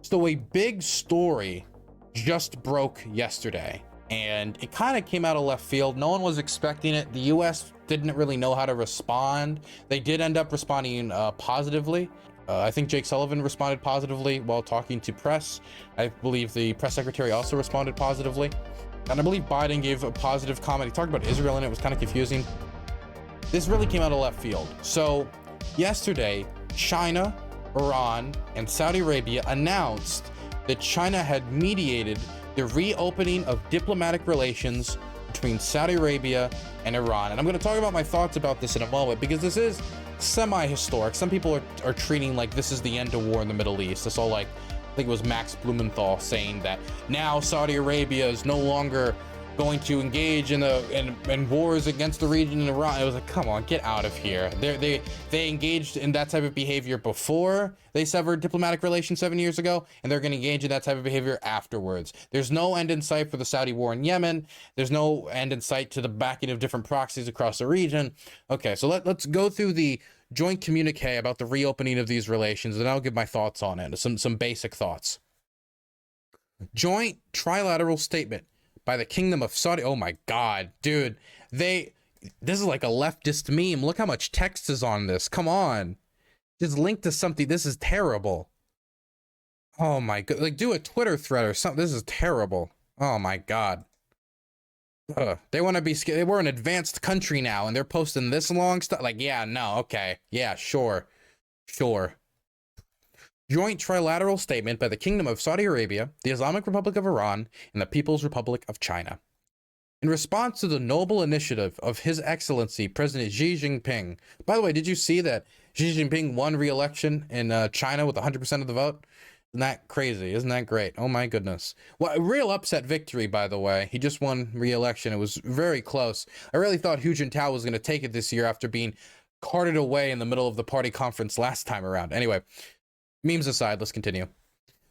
So a big story just broke yesterday, and it kind of came out of left field. No one was expecting it. The US didn't really know how to respond. They did end up responding positively. I think Jake Sullivan responded positively while talking to press. I believe the press secretary also responded positively. And I believe Biden gave a positive comment. He talked about Israel, and it was kind of confusing. This really came out of left field. So yesterday, China, Iran, and Saudi Arabia announced that China had mediated the reopening of diplomatic relations between Saudi Arabia and Iran. And I'm going to talk about my thoughts about this in a moment, because this is semi-historic. Some people are treating like this is the end of war in the Middle East. It's all like, I think it was Max Blumenthal saying that now Saudi Arabia is no longer going to engage in wars against the region in Iran. It was like, come on, get out of here. They engaged in that type of behavior before they severed diplomatic relations 7 years ago, and they're going to engage in that type of behavior afterwards. There's no end in sight for the Saudi war in Yemen. There's no end in sight to the backing of different proxies across the region. Okay, so let's go through the joint communique about the reopening of these relations, and I'll give my thoughts on it. Some basic thoughts. Joint trilateral statement by the Kingdom of Saudi. Oh my God, dude. This is like a leftist meme. Look how much text is on this. Come on. Just link to something. This is terrible. Oh my God. Like, do a Twitter thread or something. This is terrible. Oh my God. They want to be scared. We're an advanced country now, and they're posting this long stuff. Like, yeah, no, okay. Yeah, sure. Joint trilateral statement by the Kingdom of Saudi Arabia, the Islamic Republic of Iran, and the People's Republic of China. In response to the noble initiative of His Excellency President Xi Jinping. By the way, did you see that Xi Jinping won re-election in China with 100% of the vote? Isn't that crazy? Isn't that great? Oh my goodness. Well, a real upset victory, by the way. He just won re-election. It was very close. I really thought Hu Jintao was going to take it this year after being carted away in the middle of the party conference last time around. Anyway. Memes aside, let's continue.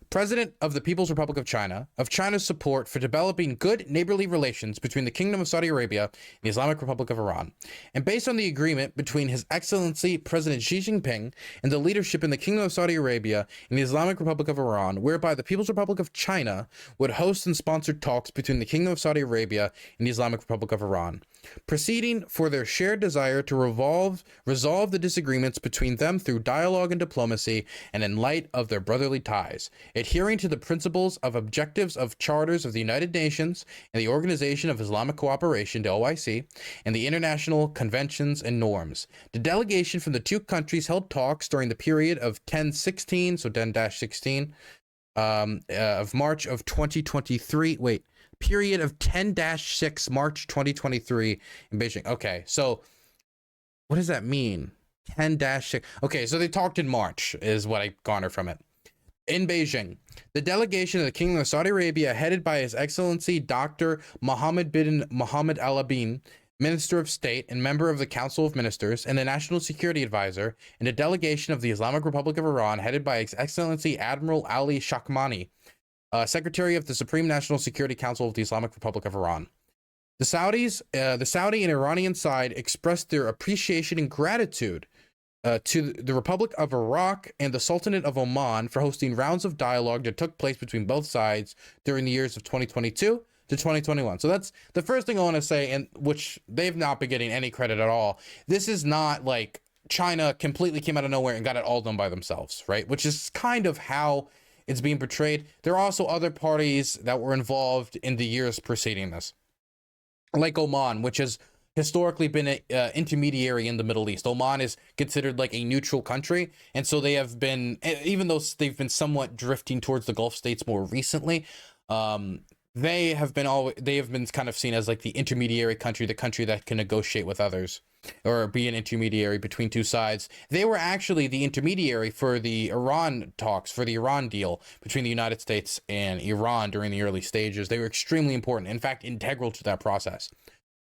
President of the People's Republic of China's support for developing good neighborly relations between the Kingdom of Saudi Arabia and the Islamic Republic of Iran. And based on the agreement between His Excellency President Xi Jinping and the leadership in the Kingdom of Saudi Arabia and the Islamic Republic of Iran, whereby the People's Republic of China would host and sponsor talks between the Kingdom of Saudi Arabia and the Islamic Republic of Iran, proceeding for their shared desire to resolve the disagreements between them through dialogue and diplomacy, and in light of their brotherly ties, adhering to the principles of objectives of charters of the United Nations and the Organization of Islamic Cooperation, the OIC, and the international conventions and norms. The delegation from the two countries held talks during the period of 10-16, so 10-16, of March of 2023. Period of 10-6 March 2023 in Beijing. Okay, so what does that mean? 10-6. Okay, so they talked in March is what I garner from it. In Beijing, the delegation of the Kingdom of Saudi Arabia, headed by His Excellency Dr. Mohammed bin Mohammed Al Abin, Minister of State and member of the Council of Ministers and the National Security Advisor, and a delegation of the Islamic Republic of Iran, headed by His Excellency Admiral Ali Shakmani, Secretary of the Supreme National Security Council of the Islamic Republic of Iran. The Saudi and Iranian side expressed their appreciation and gratitude to the Republic of Iraq and the Sultanate of Oman for hosting rounds of dialogue that took place between both sides during the years of 2022 to 2021. So that's the first thing I want to say, and which they've not been getting any credit at all. This is not like China completely came out of nowhere and got it all done by themselves, right? Which is kind of how it's being portrayed. There are also other parties that were involved in the years preceding this, like Oman, which has historically been an intermediary in the Middle East. Oman is considered like a neutral country, and so they have been, even though they've been somewhat drifting towards the Gulf states more recently, they have been kind of seen as like the intermediary country, the country that can negotiate with others or be an intermediary between two sides. They were actually the intermediary for the Iran talks, for the Iran deal between the United States and Iran during the early stages. They were extremely important, in fact, integral to that process.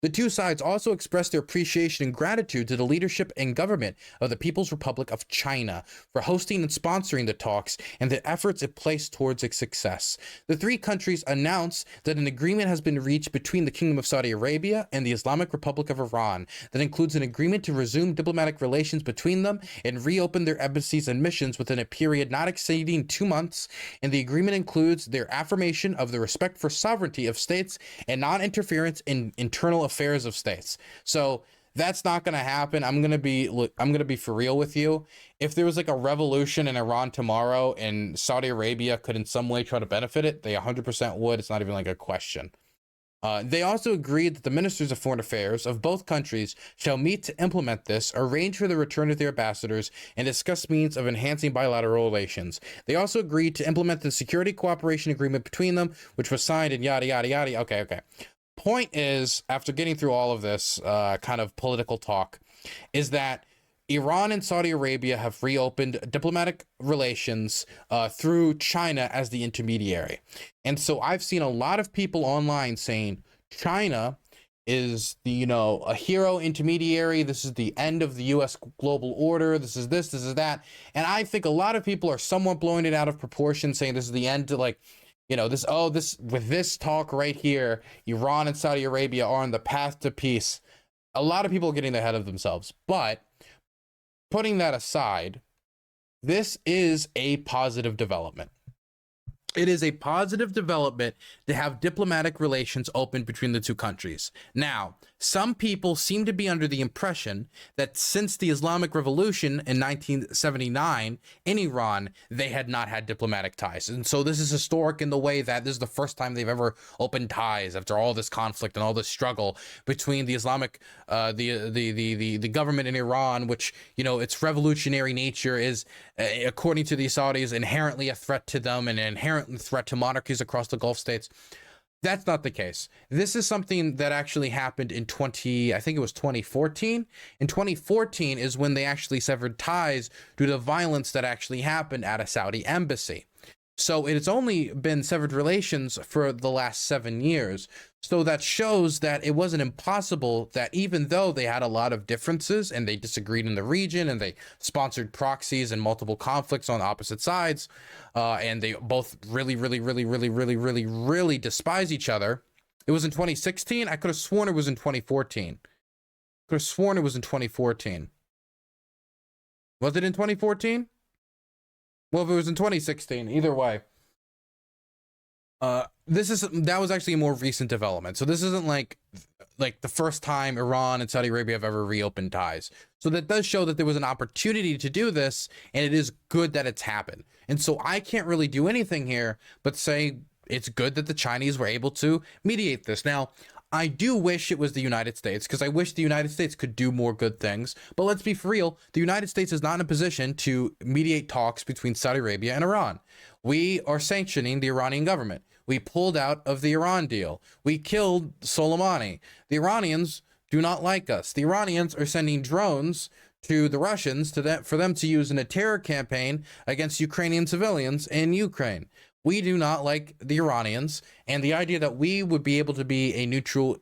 The two sides also expressed their appreciation and gratitude to the leadership and government of the People's Republic of China for hosting and sponsoring the talks and the efforts it placed towards its success. The three countries announced that an agreement has been reached between the Kingdom of Saudi Arabia and the Islamic Republic of Iran that includes an agreement to resume diplomatic relations between them and reopen their embassies and missions within a period not exceeding 2 months, and the agreement includes their affirmation of the respect for sovereignty of states and non-interference in internal affairs of states. So that's not going to happen. I'm going to be for real with you. If there was like a revolution in Iran tomorrow and Saudi Arabia could in some way try to benefit it, they 100% would. It's not even like a question. They also agreed that the ministers of foreign affairs of both countries shall meet to implement this, arrange for the return of their ambassadors, and discuss means of enhancing bilateral relations. They also agreed to implement the security cooperation agreement between them, which was signed and yada, yada, yada. Okay. Point is, after getting through all of this kind of political talk, is that Iran and Saudi Arabia have reopened diplomatic relations through China as the intermediary. And so I've seen a lot of people online saying China is the, a hero intermediary. This is the end of the U.S. global order. This is this is that. And I think a lot of people are somewhat blowing it out of proportion, saying this is the end to with this talk right here, Iran and Saudi Arabia are on the path to peace. A lot of people are getting ahead of themselves, but putting that aside, this is a positive development. It is a positive development to have diplomatic relations open between the two countries. Now, some people seem to be under the impression that since the Islamic Revolution in 1979 in Iran, they had not had diplomatic ties. And so this is historic in the way that this is the first time they've ever opened ties after all this conflict and all this struggle between the Islamic, the government in Iran, which, its revolutionary nature is, according to the Saudis, inherently a threat to them and an inherent threat to monarchies across the Gulf states. That's not the case. This is something that actually happened in 2014. In 2014 is when they actually severed ties due to violence that actually happened at a Saudi embassy. So it has only been severed relations for the last 7 years. So that shows that it wasn't impossible that even though they had a lot of differences and they disagreed in the region and they sponsored proxies and multiple conflicts on opposite sides, and they both really despise each other. It was in 2016. I could have sworn it was in 2014. Could have sworn it was in 2014. Was it in 2014? Well, if it was in 2016, either way. That was actually a more recent development. So this isn't like the first time Iran and Saudi Arabia have ever reopened ties. So that does show that there was an opportunity to do this, and it is good that it's happened. And so I can't really do anything here but say it's good that the Chinese were able to mediate this. Now, I do wish it was the United States, because I wish the United States could do more good things. But let's be for real, the United States is not in a position to mediate talks between Saudi Arabia and Iran. We are sanctioning the Iranian government. We pulled out of the Iran deal. We killed Soleimani. The Iranians do not like us. The Iranians are sending drones to the Russians for them to use in a terror campaign against Ukrainian civilians in Ukraine. We do not like the Iranians, and the idea that we would be able to be a neutral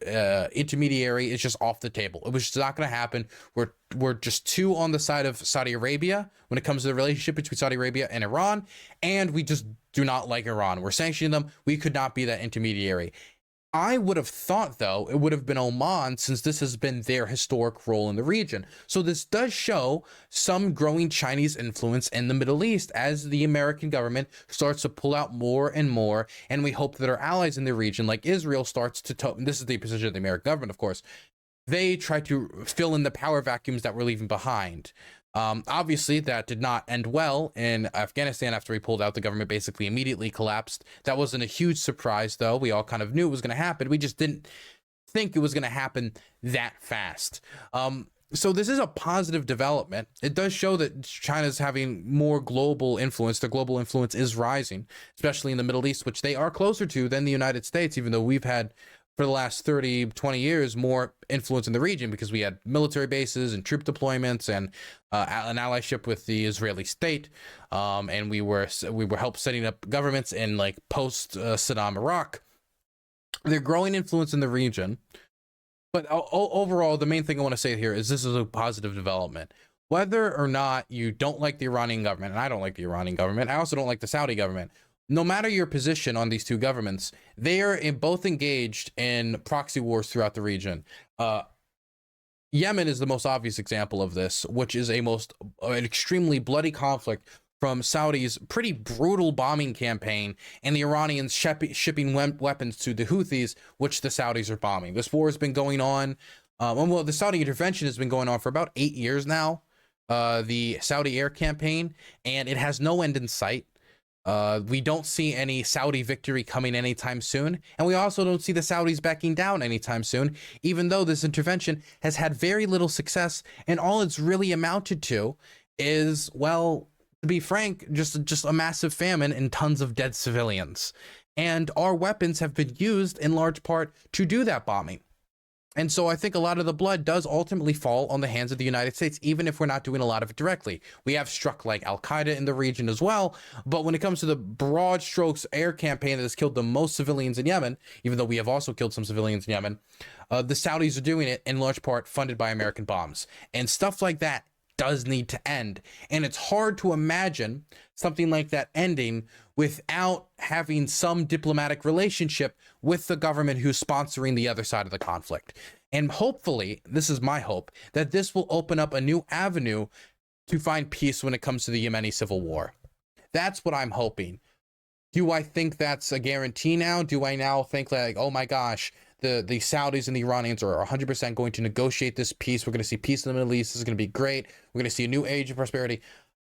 intermediary is just off the table. It was just not going to happen. We're just too on the side of Saudi Arabia when it comes to the relationship between Saudi Arabia and Iran, and we just do not like Iran. We're sanctioning them. We could not be that intermediary. I would have thought, though, it would have been Oman, since this has been their historic role in the region. So this does show some growing Chinese influence in the Middle East as the American government starts to pull out more and more. And we hope that our allies in the region, like Israel, starts to, this is the position of the American government, of course, they try to fill in the power vacuums that we're leaving behind. Obviously, that did not end well in Afghanistan. After we pulled out, the government basically immediately collapsed. That wasn't a huge surprise, though. We all kind of knew it was going to happen. We just didn't think it was going to happen that fast. So this is a positive development. It does show that China's having more global influence. The global influence is rising, especially in the Middle East, which they are closer to than the United States, even though we've had, for the last 30, 20 years, more influence in the region because we had military bases and troop deployments and an allyship with the Israeli state. And we were helped setting up governments in like post Saddam Iraq. Their growing influence in the region But overall, the main thing I want to say here is this is a positive development. Whether or not you don't like the Iranian government, and I don't like the Iranian government, I also don't like the Saudi government. No matter your position on these two governments, they are both engaged in proxy wars throughout the region. Yemen is the most obvious example of this, which is an extremely bloody conflict from Saudi's pretty brutal bombing campaign and the Iranians shipping weapons to the Houthis, which the Saudis are bombing. This war has been going on. The Saudi intervention has been going on for about 8 years now. The Saudi air campaign, and it has no end in sight. We don't see any Saudi victory coming anytime soon, and we also don't see the Saudis backing down anytime soon, even though this intervention has had very little success, and all it's really amounted to is, well, to be frank, just a massive famine and tons of dead civilians. And our weapons have been used in large part to do that bombing. And so I think a lot of the blood does ultimately fall on the hands of the United States, even if we're not doing a lot of it directly. We have struck like Al-Qaeda in the region as well. But when it comes to the broad strokes air campaign that has killed the most civilians in Yemen, even though we have also killed some civilians in Yemen, the Saudis are doing it in large part funded by American bombs. And stuff like that does need to end. And it's hard to imagine something like that ending without having some diplomatic relationship with the government who's sponsoring the other side of the conflict. And hopefully, this is my hope, that this will open up a new avenue to find peace when it comes to the Yemeni civil war. That's what I'm hoping. Do I think that's a guarantee now? Do I now think like, oh my gosh, the Saudis and the Iranians are 100% going to negotiate this peace. We're going to see peace in the Middle East. This is going to be great. We're going to see a new age of prosperity.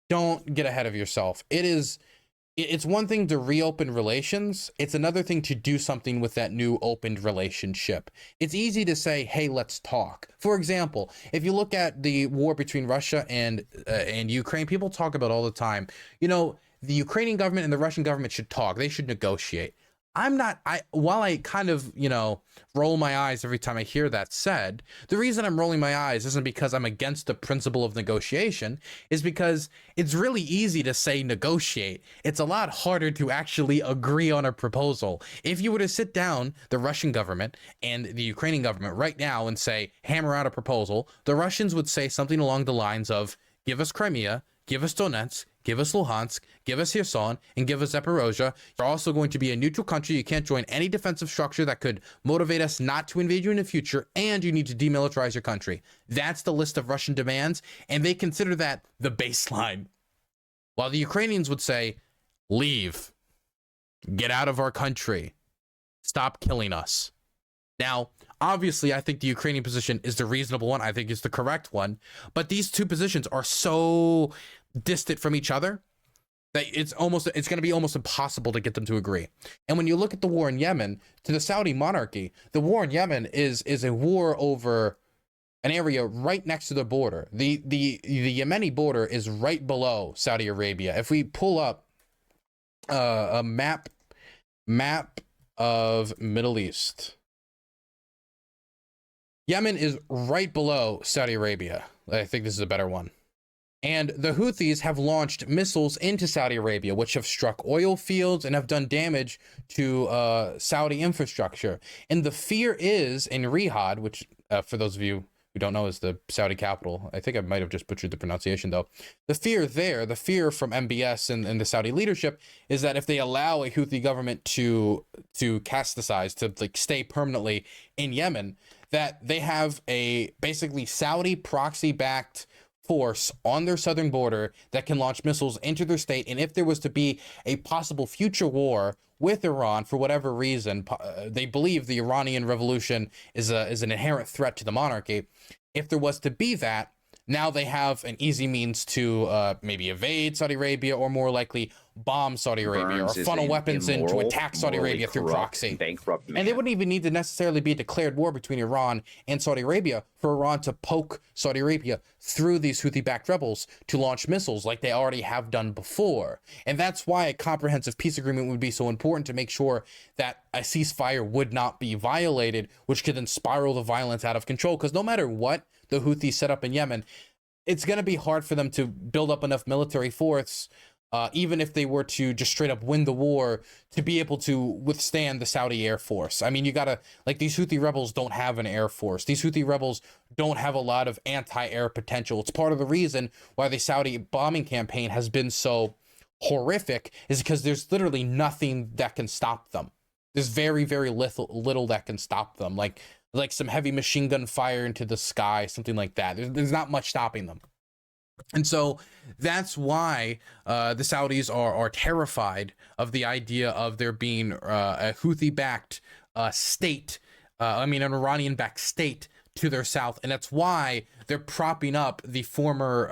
Don't get ahead of yourself. It's one thing to reopen relations. It's another thing to do something with that new opened relationship. It's easy to say, hey, let's talk. For example, if you look at the war between Russia and Ukraine, people talk about all the time, you know, the Ukrainian government and the Russian government should talk. They should negotiate. While I kind of, you know, roll my eyes every time I hear that said, the reason I'm rolling my eyes isn't because I'm against the principle of negotiation, is because it's really easy to say negotiate. It's a lot harder to actually agree on a proposal. If you were to sit down the Russian government and the Ukrainian government right now and say, hammer out a proposal, the Russians would say something along the lines of, give us Crimea, give us Donetsk, give us Luhansk, give us Kherson, and give us Zaporozhye. You're also going to be a neutral country. You can't join any defensive structure that could motivate us not to invade you in the future, and you need to demilitarize your country. That's the list of Russian demands, and they consider that the baseline. While the Ukrainians would say, leave, get out of our country, stop killing us. Now, obviously, I think the Ukrainian position is the reasonable one. I think it's the correct one. But these two positions are so distant from each other that it's going to be almost impossible to get them to agree. And when you look at the war in Yemen, to the Saudi monarchy, the war in Yemen is a war over an area right next to the border. The Yemeni border is right below Saudi Arabia. If we pull up a map of Middle East, Yemen is right below Saudi Arabia. I think this is a better one. And the Houthis have launched missiles into Saudi Arabia, which have struck oil fields and have done damage to Saudi infrastructure. And the fear is in Riyadh, which for those of you who don't know is the Saudi capital. I think I might have just butchered the pronunciation though. The fear from MBS and the Saudi leadership is that if they allow a Houthi government to casticize, to like stay permanently in Yemen, that they have a basically Saudi proxy-backed force on their southern border that can launch missiles into their state. And if there was to be a possible future war with Iran, for whatever reason, they believe the Iranian revolution is an inherent threat to the monarchy. If there was to be that, now they have an easy means to maybe evade Saudi Arabia, or more likely bomb Saudi Arabia, or funnel weapons in to attack Saudi Arabia through proxy. And they wouldn't even need to necessarily be a declared war between Iran and Saudi Arabia for Iran to poke Saudi Arabia through these Houthi-backed rebels to launch missiles like they already have done before. And that's why a comprehensive peace agreement would be so important, to make sure that a ceasefire would not be violated, which could then spiral the violence out of control. Because no matter what the Houthis set up in Yemen, it's going to be hard for them to build up enough military force even if they were to just straight up win the war, to be able to withstand the Saudi Air Force. I mean, you gotta, like, these Houthi rebels don't have an air force. These Houthi rebels don't have a lot of anti-air potential. It's part of the reason why the Saudi bombing campaign has been so horrific, is because there's literally nothing that can stop them. There's very, very little that can stop them. Like some heavy machine gun fire into the sky, something like that. There's not much stopping them. And so that's why the Saudis are terrified of the idea of there being a Houthi-backed state, an Iranian-backed state to their south. And that's why they're propping up the former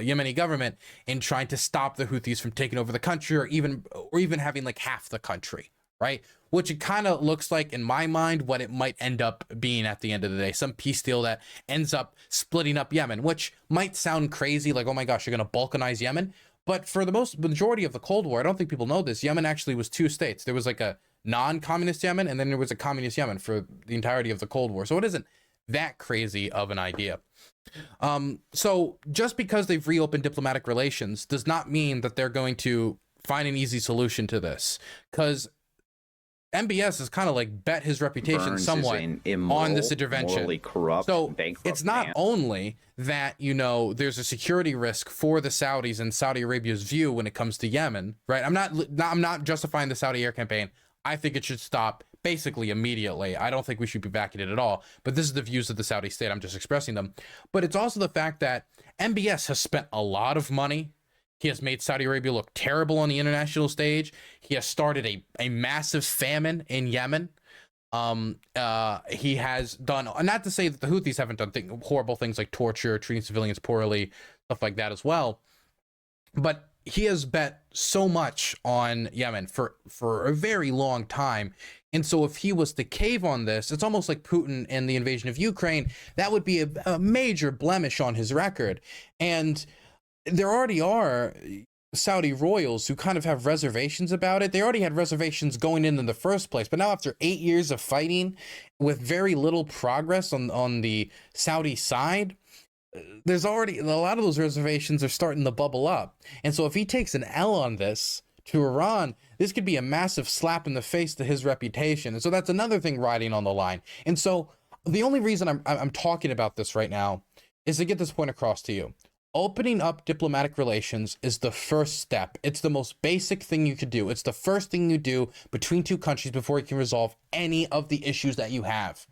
Yemeni government in trying to stop the Houthis from taking over the country, or even having like half the country, right? Which it kind of looks like, in my mind, what it might end up being at the end of the day. Some peace deal that ends up splitting up Yemen, which might sound crazy, like, oh my gosh, you're going to balkanize Yemen. But for the majority of the Cold War, I don't think people know this, Yemen actually was two states. There was like a non-communist Yemen, and then there was a communist Yemen for the entirety of the Cold War. So it isn't that crazy of an idea. So just because they've reopened diplomatic relations does not mean that they're going to find an easy solution to this, because MBS has kind of like bet his reputation Burns somewhat immoral, on this intervention. Morally corrupt, so it's not only that, there's a security risk for the Saudis and Saudi Arabia's view when it comes to Yemen, right? I'm not justifying the Saudi air campaign. I think it should stop basically immediately. I don't think we should be backing it at all. But this is the views of the Saudi state. I'm just expressing them. But it's also the fact that MBS has spent a lot of money. He has made Saudi Arabia look terrible on the international stage. He has started a massive famine in Yemen. He has done, not to say that the Houthis haven't done horrible things like torture, treating civilians poorly, stuff like that as well. But he has bet so much on Yemen for a very long time. And so if he was to cave on this, it's almost like Putin and the invasion of Ukraine. That would be a major blemish on his record. And there already are Saudi royals who kind of have reservations about it. They already had reservations going in the first place, but now after 8 years of fighting with very little progress on the Saudi side, there's already a lot of those reservations are starting to bubble up. And so if he takes an L on this to Iran, this could be a massive slap in the face to his reputation. And so that's another thing riding on the line. And so the only reason I'm talking about this right now is to get this point across to you. Opening up diplomatic relations is the first step. It's the most basic thing you could do. It's the first thing you do between two countries before you can resolve any of the issues that you have.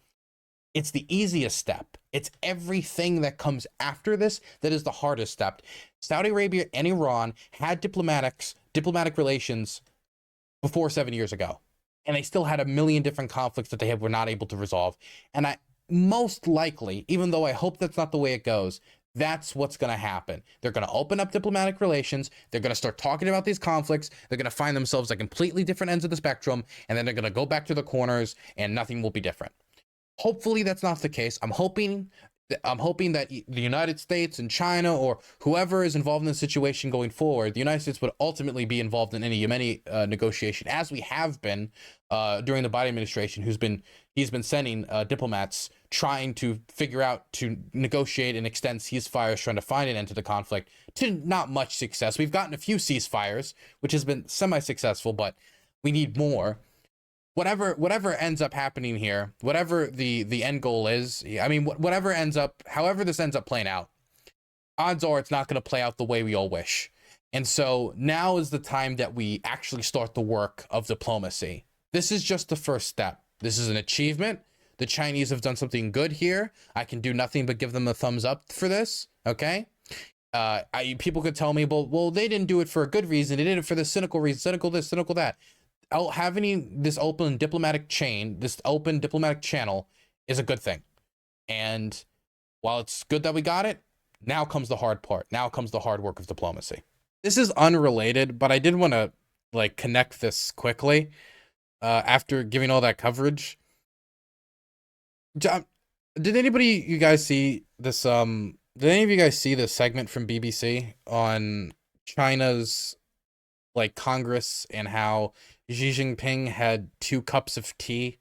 It's the easiest step. It's everything that comes after this that is the hardest step. Saudi Arabia and Iran had diplomatic relations before 7 years ago, and they still had a million different conflicts that they were not able to resolve. And most likely, even though I hope that's not the way it goes, that's what's going to happen. They're going to open up diplomatic relations. They're going to start talking about these conflicts. They're going to find themselves at completely different ends of the spectrum, and then they're going to go back to the corners, and nothing will be different. Hopefully that's not the case. I'm hoping that the United States and China, or whoever is involved in the situation going forward, the United States would ultimately be involved in any Yemeni negotiation, as we have been during the Biden administration. He's been sending diplomats trying to figure out to negotiate and extend ceasefires, trying to find an end to the conflict, to not much success. We've gotten a few ceasefires, which has been semi-successful, but we need more. Whatever ends up happening here, whatever the end goal is, however this ends up playing out, odds are it's not going to play out the way we all wish. And so now is the time that we actually start the work of diplomacy. This is just the first step. This is an achievement. The Chinese have done something good here. I can do nothing but give them a thumbs up for this. Okay. People could tell me, well, they didn't do it for a good reason. They did it for the cynical reason, cynical this, cynical that. Having this open diplomatic channel is a good thing. And while it's good that we got it, now comes the hard part. Now comes the hard work of diplomacy. This is unrelated, but I did want to connect this quickly after giving all that coverage. Did anybody you guys see this? Did any of you guys see this segment from BBC on China's Congress and how Xi Jinping had 2 cups of tea,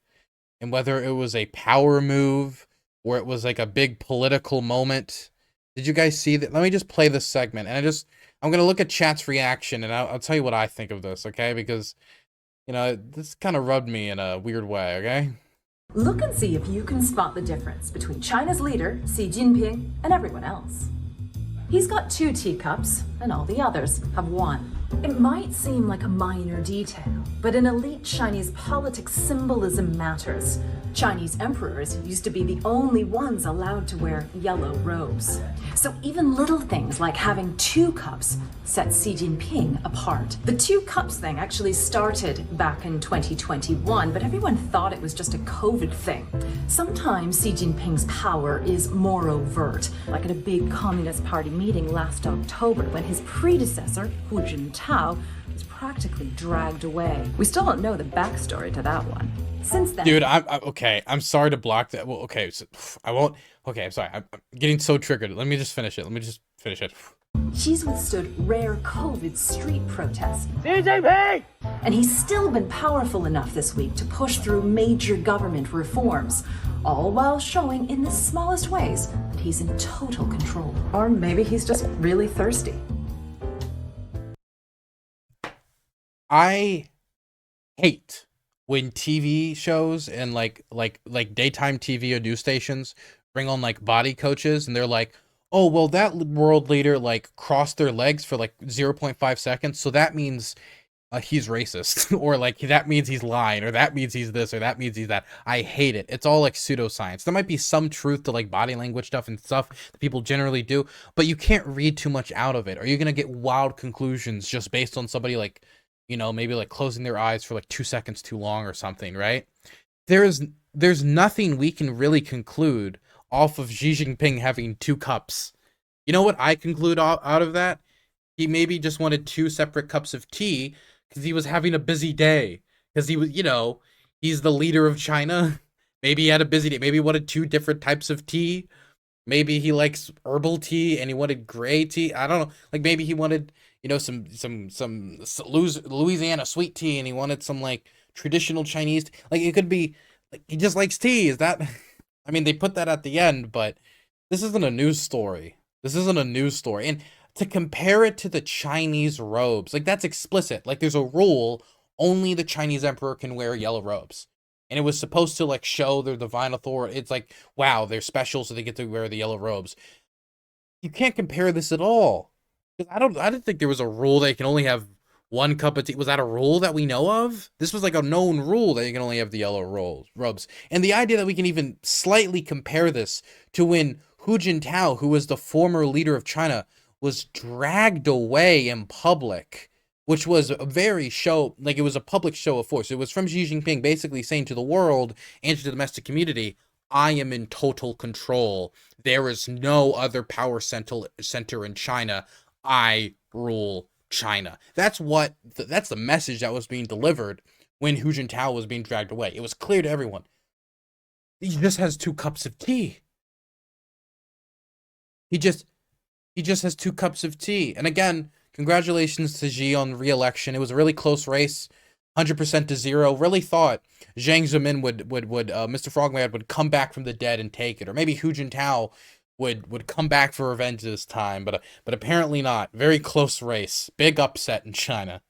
and whether it was a power move or it was a big political moment? Did you guys see that? Let me just play this segment, and I'm gonna look at chat's reaction, and I'll tell you what I think of this, okay? Because, you know, this kind of rubbed me in a weird way, okay? Look and see if you can spot the difference between China's leader, Xi Jinping, and everyone else. He's got 2 teacups, and all the others have 1. It might seem like a minor detail, but in elite Chinese politics, symbolism matters. Chinese emperors used to be the only ones allowed to wear yellow robes. So even little things like having 2 cups set Xi Jinping apart. The 2 cups thing actually started back in 2021, but everyone thought it was just a COVID thing. Sometimes Xi Jinping's power is more overt, like at a big Communist Party meeting last October when his predecessor, Hu Jintao, was practically dragged away. We still don't know the backstory to that one. Since then, Dude, I'm okay. I'm sorry to block that. Well, okay, so I won't. Okay, I'm sorry. I'm getting so triggered. Let me just finish it. Xi's withstood rare COVID street protests. Xi Jinping! And he's still been powerful enough this week to push through major government reforms, all while showing in the smallest ways that he's in total control. Or maybe he's just really thirsty. I hate when TV shows and like daytime TV or news stations bring on like body coaches, and they're like, oh, well, that world leader like crossed their legs for like 0.5 seconds, so that means he's racist, or like that means he's lying, or that means he's this, or that means he's that. I hate it. It's all like pseudoscience. There might be some truth to like body language stuff and stuff that people generally do, but you can't read too much out of it, or you're gonna get wild conclusions just based on somebody like, you know, maybe like closing their eyes for like 2 seconds too long or something, right? There's nothing we can really conclude off of Xi Jinping having 2 cups. You know what I conclude out of that? He maybe just wanted 2 separate cups of tea because he was having a busy day. Because he was, you know, he's the leader of China. Maybe he had a busy day. Maybe he wanted 2 different types of tea. Maybe he likes herbal tea and he wanted gray tea. I don't know. Like maybe he wanted, you know, some Louisiana sweet tea, and he wanted some like traditional Chinese tea. Like it could be like he just likes tea. Is that? I mean, they put that at the end, but this isn't a news story. This isn't a news story. And to compare it to the Chinese robes, like that's explicit. Like there's a rule, only the Chinese emperor can wear yellow robes. And it was supposed to like show their divine authority. It's like, wow, they're special, so they get to wear the yellow robes. You can't compare this at all. Because I didn't think there was a rule that you can only have 1 cup of tea. Was that a rule that we know of? This was like a known rule that you can only have the yellow robes. And the idea that we can even slightly compare this to when Hu Jintao, who was the former leader of China, was dragged away in public, which was a very it was a public show of force. It was from Xi Jinping basically saying to the world and to the domestic community, I am in total control. There is no other power center in China. I rule China. That's the message that was being delivered when Hu Jintao was being dragged away. It was clear to everyone. He just has 2 cups of tea. He just has 2 cups of tea. And again, congratulations to Xi on re-election. It was a really close race, 100% to 0. Really thought Jiang Zemin would Mr. Frogman would come back from the dead and take it, or maybe Hu Jintao would come back for revenge this time, but apparently not. Very close race, big upset in China.